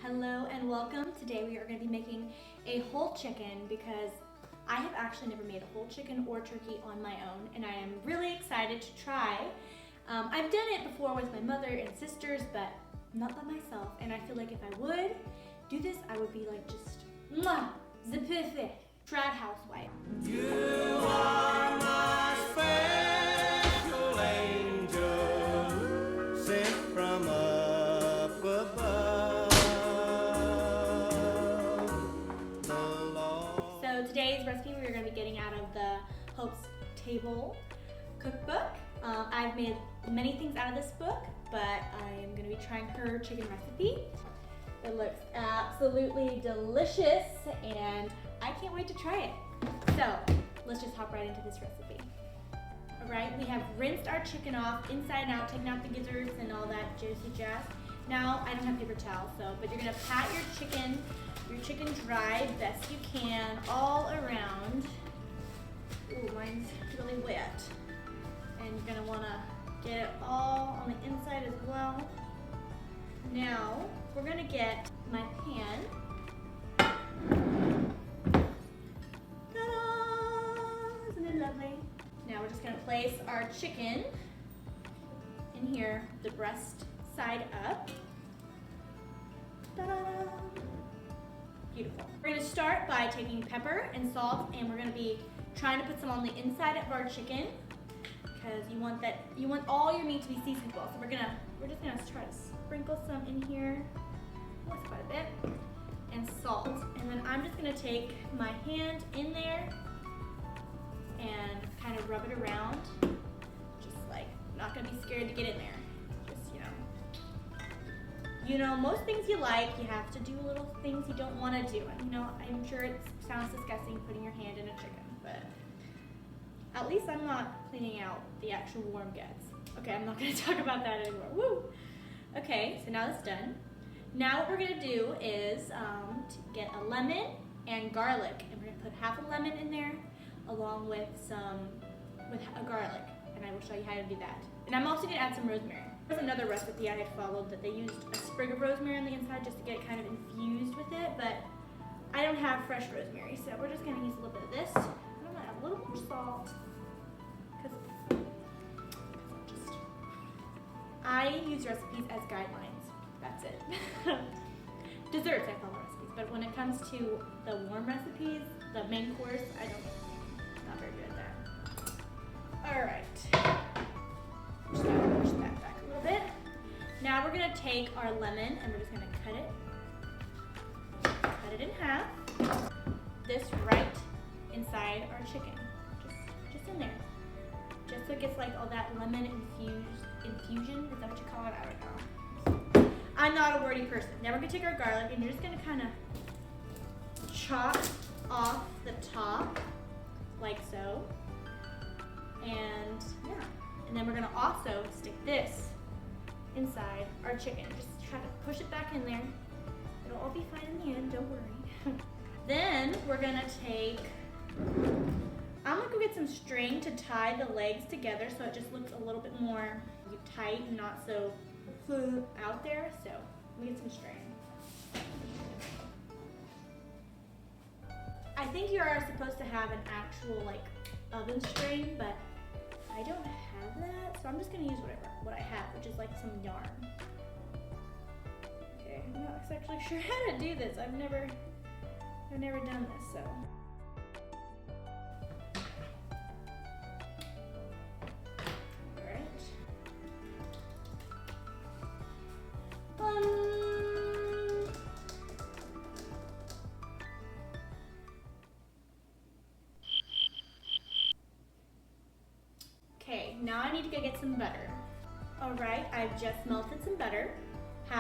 Hello and welcome. Today we are going to be making a whole chicken because I have actually never made a whole chicken or turkey on my own, and I am really excited to try. I've done it before with my mother and sisters, but not by myself, and I feel like if I would do this, I would be like just mwah, the perfect trad housewife. You are my special angel, sent from up above. So today's recipe we are going to be getting out of the Hope's Table cookbook. I've made many things out of this book, but I am going to be trying her chicken recipe. It looks absolutely delicious, and I can't wait to try it. So let's just hop right into this recipe. All right, we have rinsed our chicken off inside and out, taking out the gizzards and all that juicy jazz. Now, I don't have paper towels, but you're gonna pat your chicken dry best you can all around. Ooh, mine's really wet. And you're gonna wanna get it all on the inside as well. Now, we're gonna get my pan. Ta-da! Isn't it lovely? Now we're just gonna place our chicken in here, the breast side up. Ta-da! Beautiful. We're gonna start by taking pepper and salt, and we're gonna be trying to put some on the inside of our chicken because you want all your meat to be seasoned well. So we're just gonna try to sprinkle some in here. That's quite a bit. And salt. And then I'm just gonna take my hand in there and kind of rub it around. Just like, not gonna be scared to get in there. Just, most things you like, you have to do little things you don't wanna do. And I'm sure it sounds disgusting putting your hand in a chicken, but at least I'm not cleaning out the actual warm guts. Okay, I'm not gonna talk about that anymore. Woo! Okay, so now that's done. Now what we're gonna do is to get a lemon and garlic, and we're gonna put half a lemon in there along with a garlic, and I will show you how to do that. And I'm also gonna add some rosemary. There's another recipe I had followed that they used a sprig of rosemary on the inside just to get it kind of infused with it, but I don't have fresh rosemary, so we're just gonna use a little bit of this. I'm gonna add a little more salt, because I use recipes as guidelines. That's it. Desserts I follow recipes, but when it comes to the warm recipes, the main course, not very good at that. All right. Just gonna push that back a little bit. Now we're gonna take our lemon and we're just gonna cut it in half. This right inside our chicken, just in there. Just so it gets like all that lemon infusion, is that what you call it? I don't know. I'm not a wordy person. Now we're gonna take our garlic and you're just gonna kind of chop off the top, like so. And yeah, and then we're gonna also stick this inside our chicken. Just try to push it back in there. It'll all be fine in the end, don't worry. Then we're gonna I'm gonna go get some string to tie the legs together so it just looks a little bit more tight and not so out there. So we get some string. I think you are supposed to have an actual oven string, but I don't have that, so I'm just gonna use what I have, which is like some yarn. Okay, I'm not exactly sure how to do this. I've never done this, so. Okay, now I need to go get some butter. All right, I've just melted some butter, a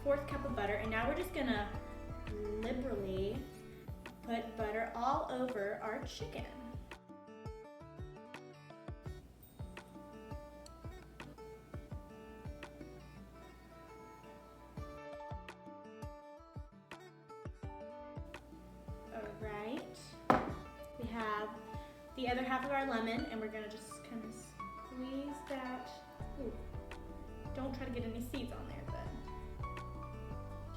1/4 cup of butter, and now we're just gonna liberally put butter all over our chicken. All right, we have the other half of our lemon, and we're gonna just kind of squeeze that. Ooh, don't try to get any seeds on there, but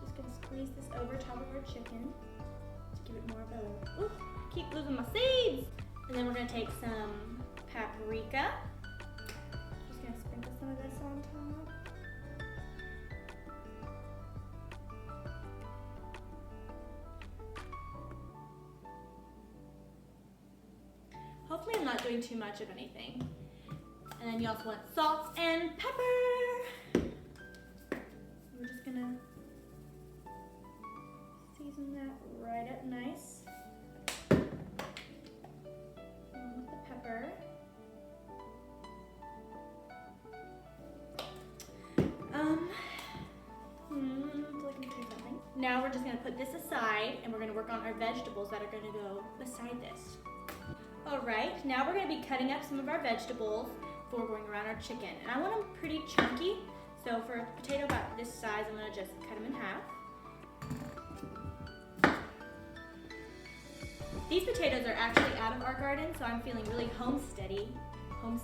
just gonna squeeze place this over top of our chicken to give it more of a, ooh, I keep losing my seeds. And then we're gonna take some paprika. Just gonna sprinkle some of this on top. Hopefully I'm not doing too much of anything. And then you also want salt and pepper. We're just gonna season that right up nice. With the pepper. Now we're just gonna put this aside and we're gonna work on our vegetables that are gonna go beside this. All right, now we're gonna be cutting up some of our vegetables before going around our chicken. And I want them pretty chunky, so for a potato about this size, I'm gonna just cut them in half. These potatoes are actually out of our garden, so I'm feeling really homesteadish. I don't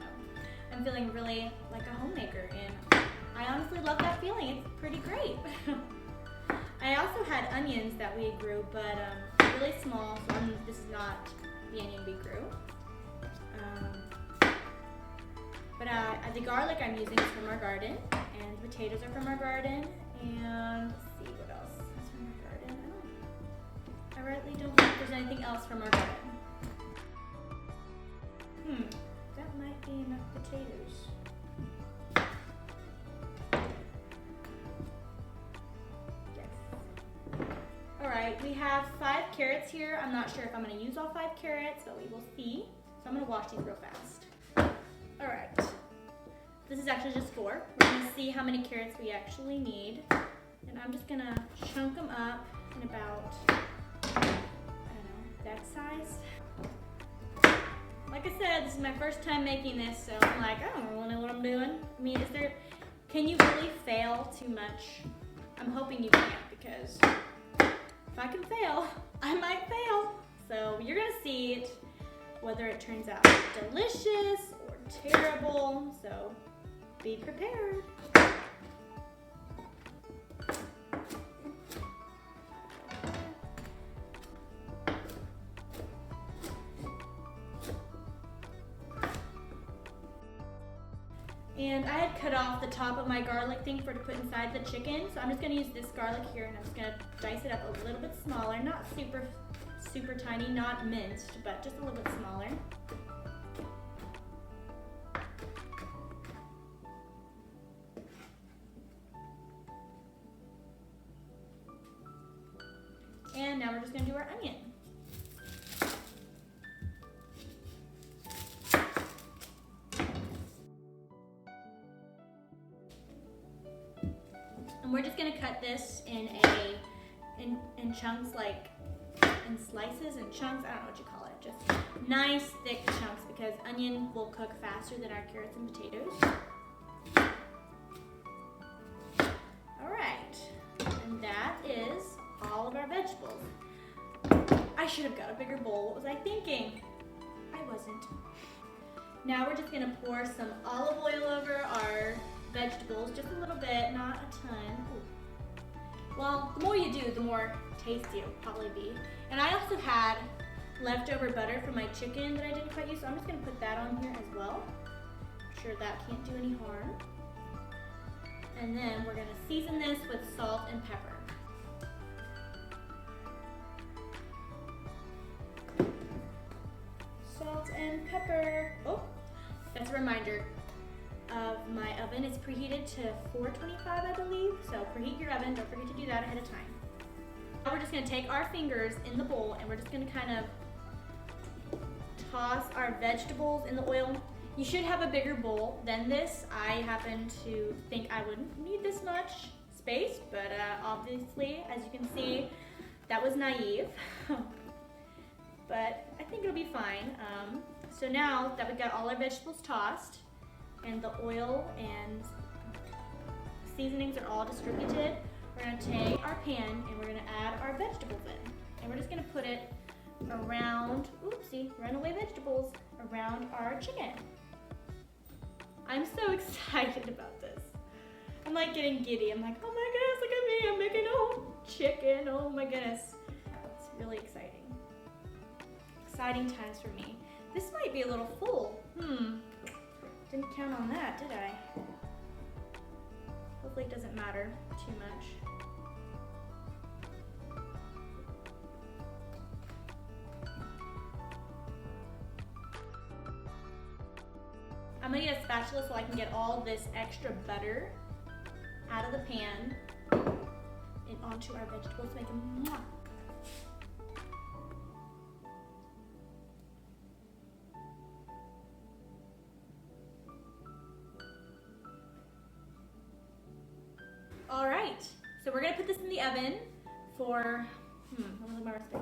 know. I'm feeling really like a homemaker, and I honestly love that feeling. It's pretty great. I also had onions that we grew, but really small, so this is not the onion we grew. But the garlic I'm using is from our garden, and the potatoes are from our garden, and let's see what else is from our garden. I really don't think there's anything else from our garden. That might be enough potatoes. Alright, we have 5 carrots here. I'm not sure if I'm going to use all 5 carrots, but we will see. So I'm going to wash these real fast. Alright, this is actually just 4. We're going to see how many carrots we actually need. And I'm just going to chunk them up in about, I don't know, that size. Like I said, this is my first time making this, so I'm like, I don't really know what I'm doing. I mean, can you really fail too much? I'm hoping you can't, because if I can fail, I might fail. So you're gonna see it, whether it turns out delicious or terrible, so be prepared. And I had cut off the top of my garlic thing to put inside the chicken, so I'm just gonna use this garlic here, and I'm just gonna dice it up a little bit smaller, not super tiny, not minced, but just a little bit smaller. And now we're just gonna do our onion. And we're just gonna cut this in chunks, like in slices and chunks. I don't know what you call it. Just nice thick chunks, because onion will cook faster than our carrots and potatoes. All right, and that is all of our vegetables. I should have got a bigger bowl. What was I thinking? I wasn't. Now we're just gonna pour some olive oil over our vegetables, just a little bit, not a ton. Ooh. Well, the more you do, the more tasty it will probably be. And I also had leftover butter from my chicken that I didn't quite use, so I'm just gonna put that on here as well. I'm sure that can't do any harm. And then we're gonna season this with salt and pepper. Salt and pepper. Oh, that's a reminder. My oven is preheated to 425, I believe. So preheat your oven. Don't forget to do that ahead of time. Now we're just going to take our fingers in the bowl, and we're just going to kind of toss our vegetables in the oil. You should have a bigger bowl than this. I happen to think I wouldn't need this much space, but obviously, as you can see, that was naive. But I think it'll be fine. So now that we've got all our vegetables tossed, and the oil and seasonings are all distributed, we're gonna take our pan and we're gonna add our vegetables in. And we're just gonna put it around, oopsie, runaway vegetables, around our chicken. I'm so excited about this. I'm like getting giddy. I'm like, oh my chicken. Oh my goodness. It's really exciting. Exciting times for me. This might be a little full. Didn't count on that, did I? Hopefully it doesn't matter too much. I'm gonna get a spatula so I can get all this extra butter out of the pan and onto our vegetables to make them mwah. All right, so we're gonna put this in the oven for, what was my recipe?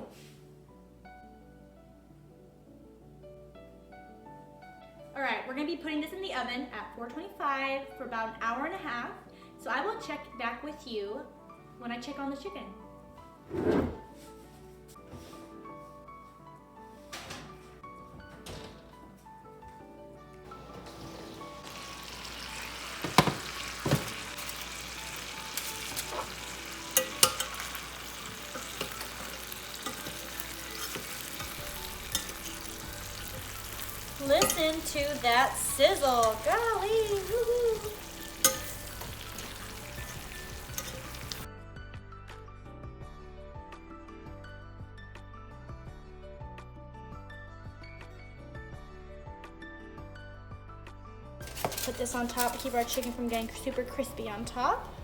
All right, we're gonna be putting this in the oven at 425 for about an hour and a half. So I will check back with you when I check on the chicken. Listen to that sizzle, golly, woo-hoo. Put this on top to keep our chicken from getting super crispy on top.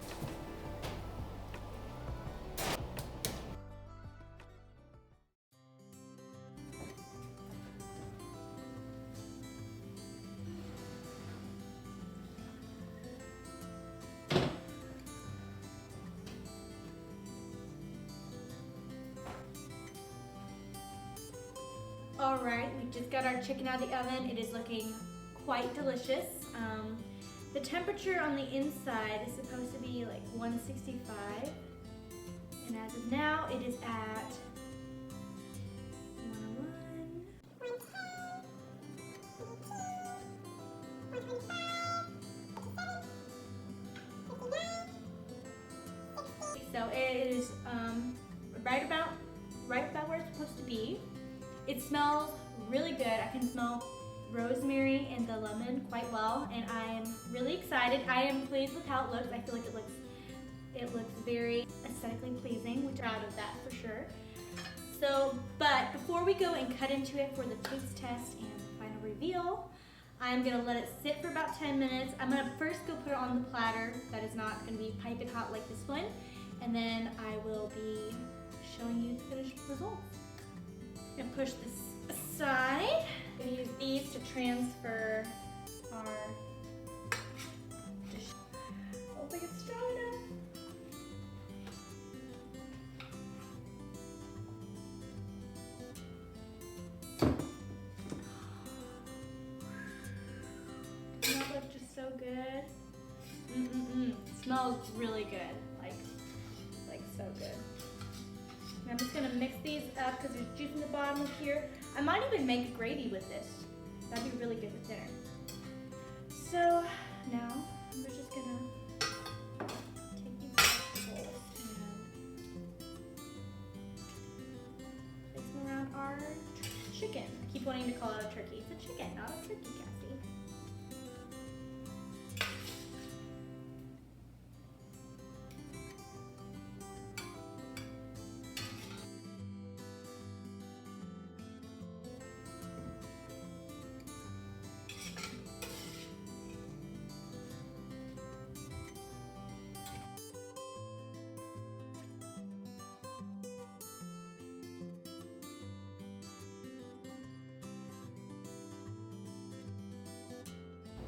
All right, we just got our chicken out of the oven. It is looking quite delicious. The temperature on the inside is supposed to be like 165. And as of now, it is at 101. So it is right about where it's supposed to be. It smells really good. I can smell rosemary and the lemon quite well, and I am really excited. I am pleased with how it looks. I feel like it looks very aesthetically pleasing, which I'm proud of that for sure. So, but before we go and cut into it for the taste test and final reveal, I'm gonna let it sit for about 10 minutes. I'm gonna first go put it on the platter that is not gonna be piping hot like this one, and then I will be showing you the finished results. I'm gonna push this aside. I'm gonna use these to transfer our dish. I don't think it's strong enough. That looks just so good. It smells really good, like so good. And I'm just gonna mix these up because there's juice in the bottom of here. I might even make gravy with this. That'd be really good with dinner. So now we're just gonna take these vegetables and place them around our chicken. I keep wanting to call it a turkey. It's a chicken, not a turkey, Cassie.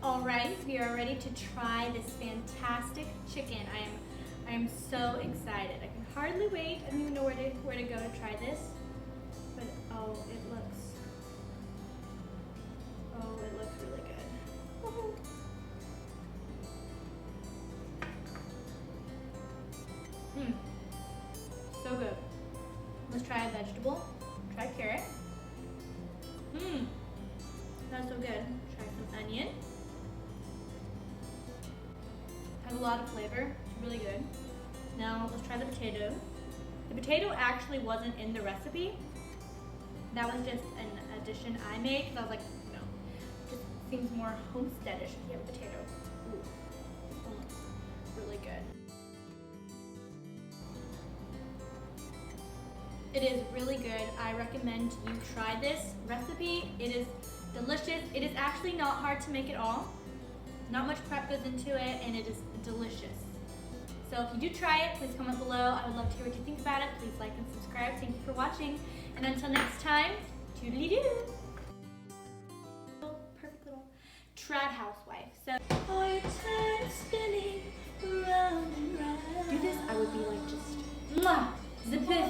All right, we are ready to try this fantastic chicken. I am so excited. I can hardly wait. I don't even know where to go to try this. But oh, it looks really good. So good. Let's try a vegetable. Try carrot. That's so good. Try some onion. Has a lot of flavor. It's really good. Now let's try the potato. The potato actually wasn't in the recipe. That was just an addition I made because I was like, no, it seems more homesteadish if you have a potato. Ooh, that looks really good. It is really good. I recommend you try this recipe. It is delicious. It is actually not hard to make at all. Not much prep goes into it, and it is delicious. So if you do try it, please comment below. I would love to hear what you think about it. Please like and subscribe. Thank you for watching. And until next time, toodly-doo. Perfect little trad housewife. So, all your time spinning round and round. Do this, I would be like just, mwah, the best.